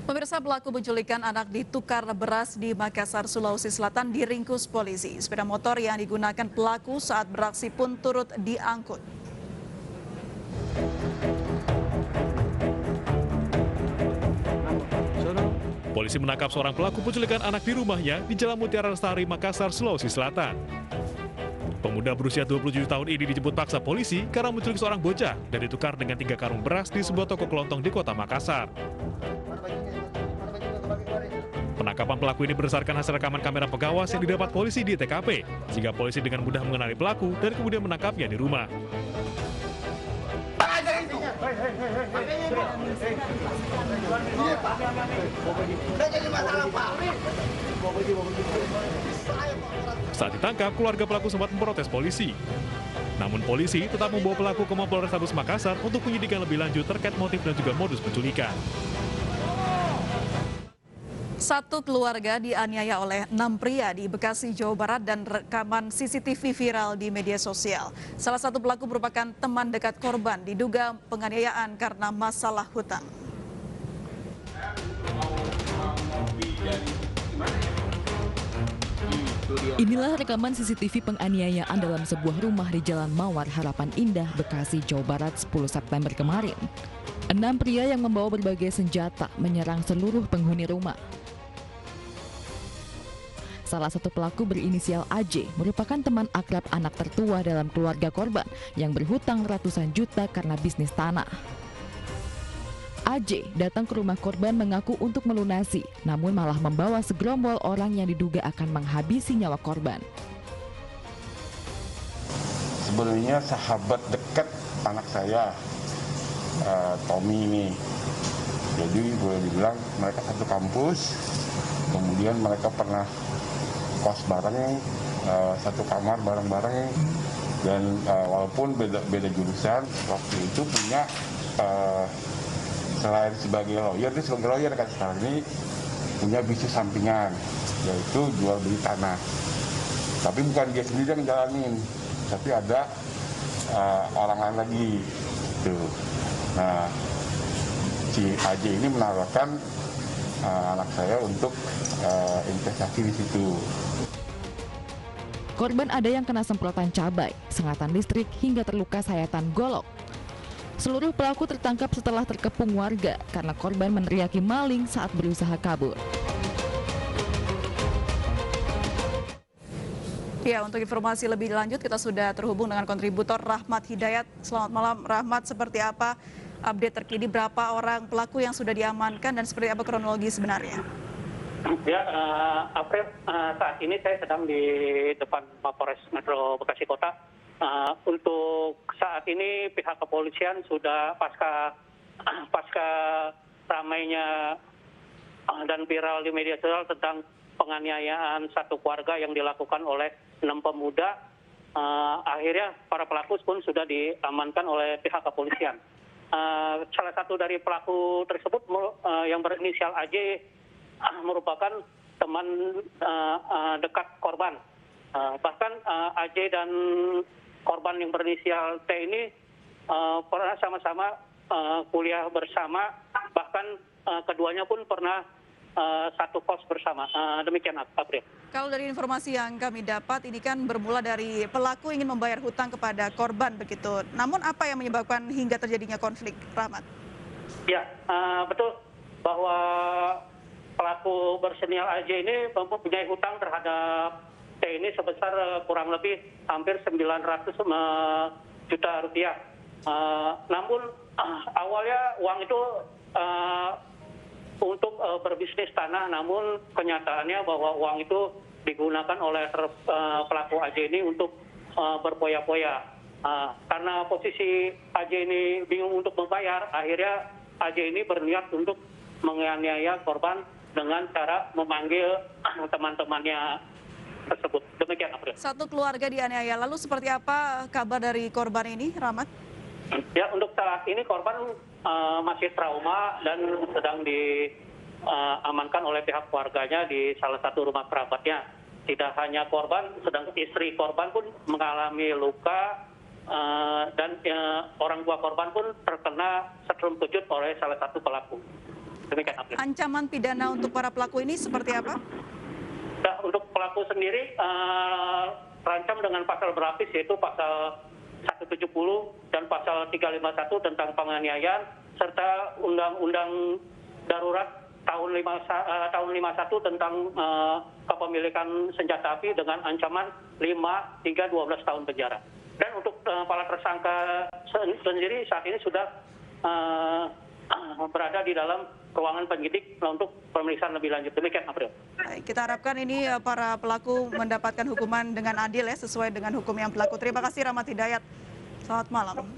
Pemirsa, pelaku penculikan anak ditukar beras di Makassar, Sulawesi Selatan diringkus polisi. Sepeda motor yang digunakan pelaku saat beraksi pun turut diangkut. Polisi menangkap seorang pelaku penculikan anak di rumahnya di Jalan Mutiara Lestari, Makassar, Sulawesi Selatan. Pemuda berusia 27 tahun ini dijemput paksa polisi karena menculik seorang bocah dan ditukar dengan 3 karung beras di sebuah toko kelontong di kota Makassar. Penangkapan pelaku ini berdasarkan hasil rekaman kamera pengawas yang didapat polisi di TKP, sehingga polisi dengan mudah mengenali pelaku dan kemudian menangkapnya di rumah. Saat ditangkap, keluarga pelaku sempat memprotes polisi. Namun polisi tetap membawa pelaku ke Mapolrestabes Makassar untuk penyidikan lebih lanjut terkait motif dan juga modus penculikan. Satu keluarga dianiaya oleh 6 pria di Bekasi, Jawa Barat dan rekaman CCTV viral di media sosial. Salah satu pelaku merupakan teman dekat korban, diduga penganiayaan karena masalah hutang. Inilah rekaman CCTV penganiayaan dalam sebuah rumah di Jalan Mawar, Harapan Indah, Bekasi, Jawa Barat 10 September kemarin. 6 pria yang membawa berbagai senjata menyerang seluruh penghuni rumah. Salah satu pelaku berinisial AJ merupakan teman akrab anak tertua dalam keluarga korban yang berhutang ratusan juta karena bisnis tanah. AJ datang ke rumah korban mengaku untuk melunasi, namun malah membawa segerombol orang yang diduga akan menghabisi nyawa korban. Sebenarnya sahabat dekat anak saya, Tommy ini. Jadi boleh dibilang mereka satu kampus, kemudian mereka pernah kos bareng, satu kamar bareng-bareng, dan walaupun beda jurusan, waktu itu punya selain sebagai lawyer, dia sebagai lawyer kan sekarang ini punya bisnis sampingan, yaitu jual beli tanah. Tapi bukan dia sendiri yang ngejalanin, tapi ada orang lain lagi. Gitu. Nah, si AJ ini menawarkan anak saya untuk investasi di situ. Korban ada yang kena semprotan cabai, sengatan listrik, hingga terluka sayatan golok. Seluruh pelaku tertangkap setelah terkepung warga karena korban meneriaki maling saat berusaha kabur. Ya, untuk informasi lebih lanjut kita sudah terhubung dengan kontributor Rahmat Hidayat. Selamat malam Rahmat, seperti apa update terkini, berapa orang pelaku yang sudah diamankan dan seperti apa kronologi sebenarnya? Ya, April, saat ini saya sedang di depan Mapolres Metro Bekasi Kota. Untuk saat ini pihak kepolisian sudah pasca ramainya dan viral di media sosial tentang penganiayaan satu keluarga yang dilakukan oleh 6 pemuda, akhirnya para pelaku pun sudah diamankan oleh pihak kepolisian. Salah satu dari pelaku tersebut yang berinisial AJ merupakan teman dekat korban. Bahkan AJ dan korban yang berinisial T ini pernah sama-sama kuliah bersama, bahkan keduanya pun pernah satu kos bersama. Demikian, April. Kalau dari informasi yang kami dapat, ini kan bermula dari pelaku ingin membayar hutang kepada korban begitu. Namun apa yang menyebabkan hingga terjadinya konflik, Rahmat? Ya, betul bahwa pelaku bersenil AJ ini mempunyai hutang terhadap T ini sebesar kurang lebih hampir 900 juta rupiah. Namun awalnya uang itu untuk berbisnis tanah, namun kenyataannya bahwa uang itu digunakan oleh pelaku AJ ini untuk berpoya-poya. Karena posisi AJ ini bingung untuk membayar, akhirnya AJ ini berniat untuk menganiaya korban dengan cara memanggil teman-temannya tersebut. Demikian, April. Satu keluarga dianiaya, lalu seperti apa kabar dari korban ini, Rahmat? Ya, untuk saat ini korban masih trauma dan sedang diamankan oleh pihak keluarganya di salah satu rumah kerabatnya. Tidak hanya korban, sedang istri korban pun mengalami luka dan orang tua korban pun terkena setrum kejut oleh salah satu pelaku. Demikian, April. Ancaman pidana untuk para pelaku ini seperti apa? Nah, untuk pelaku sendiri terancam dengan pasal berlapis, yaitu pasal 170 dan pasal 351 tentang penganiayaan serta Undang-Undang Darurat tahun 51 tentang kepemilikan senjata api dengan ancaman 5 hingga 12 tahun penjara. Dan untuk para tersangka sendiri saat ini sudah berada di dalam ruangan penyidik untuk pemeriksaan lebih lanjut. Demikian, April. Baik, kita harapkan ini para pelaku mendapatkan hukuman dengan adil ya, sesuai dengan hukum yang berlaku. Terima kasih Rahmat Hidayat. Selamat malam.